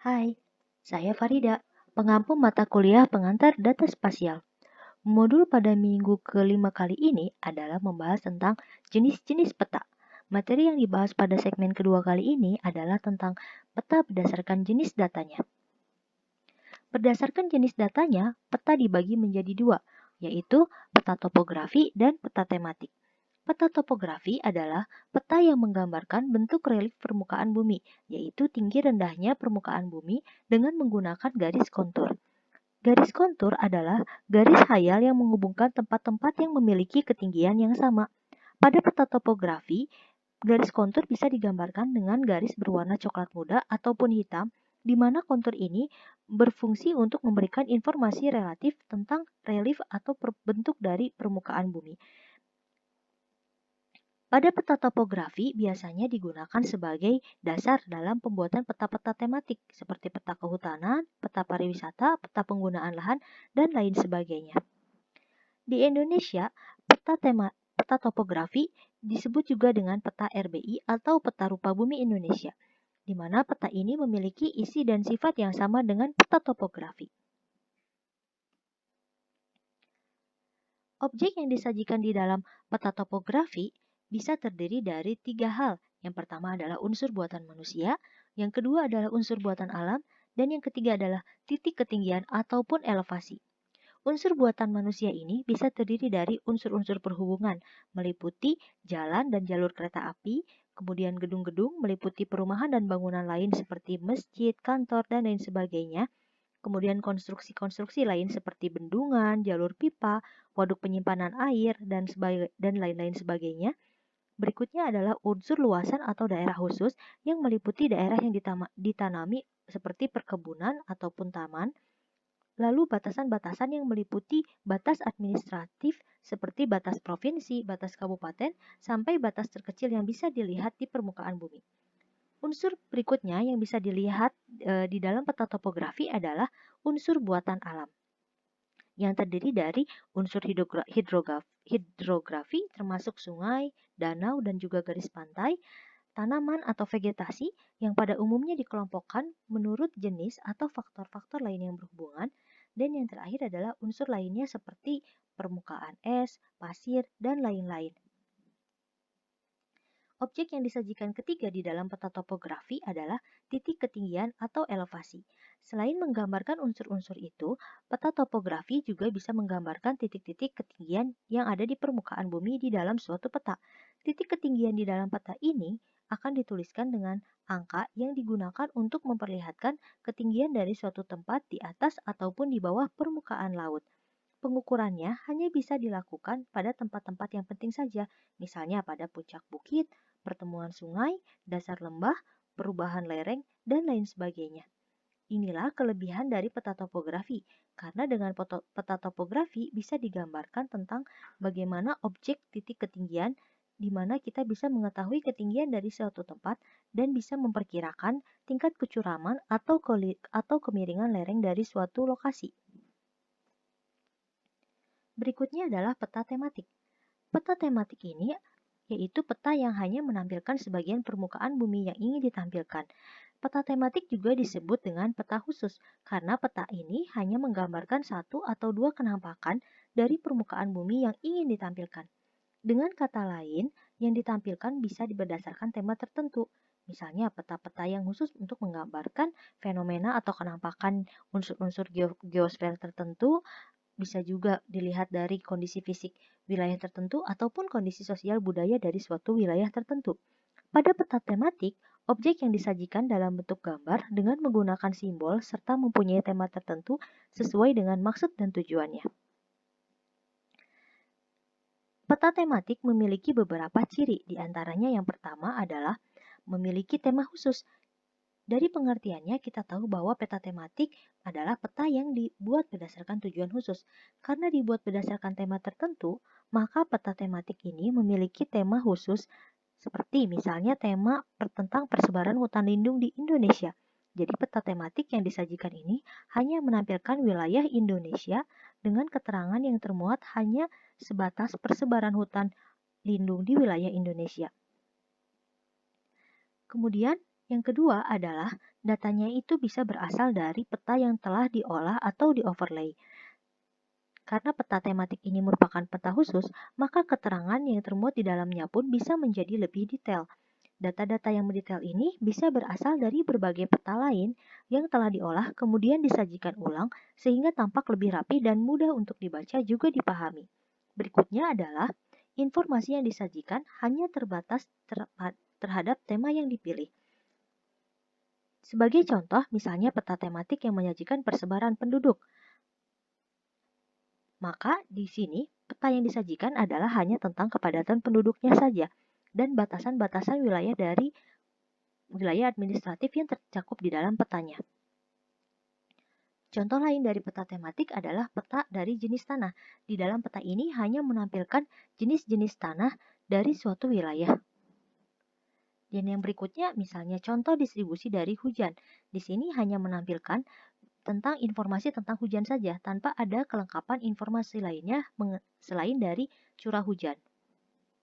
Hai, saya Farida, pengampu mata kuliah pengantar data spasial. Modul pada minggu kelima kali ini adalah membahas tentang jenis-jenis peta. Materi yang dibahas pada segmen kedua kali ini adalah tentang peta berdasarkan jenis datanya. Berdasarkan jenis datanya, peta dibagi menjadi dua, yaitu peta topografi dan peta tematik. Peta topografi adalah peta yang menggambarkan bentuk relief permukaan bumi, yaitu tinggi rendahnya permukaan bumi dengan menggunakan garis kontur. Garis kontur adalah garis khayal yang menghubungkan tempat-tempat yang memiliki ketinggian yang sama. Pada peta topografi, garis kontur bisa digambarkan dengan garis berwarna coklat muda ataupun hitam, di mana kontur ini berfungsi untuk memberikan informasi relatif tentang relief atau bentuk dari permukaan bumi. Pada peta topografi biasanya digunakan sebagai dasar dalam pembuatan peta-peta tematik seperti peta kehutanan, peta pariwisata, peta penggunaan lahan, dan lain sebagainya. Di Indonesia, peta topografi disebut juga dengan peta RBI atau peta rupa bumi Indonesia, di mana peta ini memiliki isi dan sifat yang sama dengan peta topografi. Objek yang disajikan di dalam peta topografi bisa terdiri dari tiga hal. Yang pertama adalah unsur buatan manusia, yang kedua adalah unsur buatan alam, dan yang ketiga adalah titik ketinggian ataupun elevasi. Unsur buatan manusia ini bisa terdiri dari unsur-unsur perhubungan, meliputi jalan dan jalur kereta api, kemudian gedung-gedung meliputi perumahan dan bangunan lain seperti masjid, kantor, dan lain sebagainya. Kemudian konstruksi-konstruksi lain seperti bendungan, jalur pipa, waduk penyimpanan air, dan lain-lain sebagainya. Berikutnya adalah unsur luasan atau daerah khusus yang meliputi daerah yang ditanami seperti perkebunan ataupun taman. Lalu batasan-batasan yang meliputi batas administratif seperti batas provinsi, batas kabupaten, sampai batas terkecil yang bisa dilihat di permukaan bumi. Unsur berikutnya yang bisa dilihat di dalam peta topografi adalah unsur buatan alam, yang terdiri dari unsur hidrografi termasuk sungai, danau, dan juga garis pantai, tanaman atau vegetasi yang pada umumnya dikelompokkan menurut jenis atau faktor-faktor lain yang berhubungan, dan yang terakhir adalah unsur lainnya seperti permukaan es, pasir, dan lain-lain. Objek yang disajikan ketiga di dalam peta topografi adalah titik ketinggian atau elevasi. Selain menggambarkan unsur-unsur itu, peta topografi juga bisa menggambarkan titik-titik ketinggian yang ada di permukaan bumi di dalam suatu peta. Titik ketinggian di dalam peta ini akan dituliskan dengan angka yang digunakan untuk memperlihatkan ketinggian dari suatu tempat di atas ataupun di bawah permukaan laut. Pengukurannya hanya bisa dilakukan pada tempat-tempat yang penting saja, misalnya pada puncak bukit, pertemuan sungai, dasar lembah, perubahan lereng, dan lain sebagainya. Inilah kelebihan dari peta topografi, karena dengan peta topografi bisa digambarkan tentang bagaimana objek titik ketinggian di mana kita bisa mengetahui ketinggian dari suatu tempat dan bisa memperkirakan tingkat kecuraman atau kemiringan lereng dari suatu lokasi. Berikutnya adalah peta tematik. Peta tematik ini yaitu peta yang hanya menampilkan sebagian permukaan bumi yang ingin ditampilkan. Peta tematik juga disebut dengan peta khusus karena peta ini hanya menggambarkan satu atau dua kenampakan dari permukaan bumi yang ingin ditampilkan. Dengan kata lain, yang ditampilkan bisa berdasarkan tema tertentu. Misalnya peta-peta yang khusus untuk menggambarkan fenomena atau kenampakan unsur-unsur geosfer tertentu, bisa juga dilihat dari kondisi fisik wilayah tertentu ataupun kondisi sosial budaya dari suatu wilayah tertentu. Pada peta tematik, objek yang disajikan dalam bentuk gambar dengan menggunakan simbol serta mempunyai tema tertentu sesuai dengan maksud dan tujuannya. Peta tematik memiliki beberapa ciri, di antaranya yang pertama adalah memiliki tema khusus. Dari pengertiannya, kita tahu bahwa peta tematik adalah peta yang dibuat berdasarkan tujuan khusus. Karena dibuat berdasarkan tema tertentu, maka peta tematik ini memiliki tema khusus seperti misalnya tema tentang persebaran hutan lindung di Indonesia. Jadi peta tematik yang disajikan ini hanya menampilkan wilayah Indonesia dengan keterangan yang termuat hanya sebatas persebaran hutan lindung di wilayah Indonesia. Kemudian Yang kedua adalah datanya itu bisa berasal dari peta yang telah diolah atau di-overlay. Karena peta tematik ini merupakan peta khusus, maka keterangan yang termuat di dalamnya pun bisa menjadi lebih detail. Data-data yang mendetail ini bisa berasal dari berbagai peta lain yang telah diolah kemudian disajikan ulang sehingga tampak lebih rapi dan mudah untuk dibaca juga dipahami. Berikutnya adalah informasi yang disajikan hanya terbatas terhadap tema yang dipilih. Sebagai contoh, misalnya peta tematik yang menyajikan persebaran penduduk. Maka di sini peta yang disajikan adalah hanya tentang kepadatan penduduknya saja dan batasan-batasan wilayah dari wilayah administratif yang tercakup di dalam petanya. Contoh lain dari peta tematik adalah peta dari jenis tanah. Di dalam peta ini hanya menampilkan jenis-jenis tanah dari suatu wilayah. Dan yang berikutnya misalnya contoh distribusi dari hujan. Di sini hanya menampilkan tentang informasi tentang hujan saja tanpa ada kelengkapan informasi lainnya selain dari curah hujan.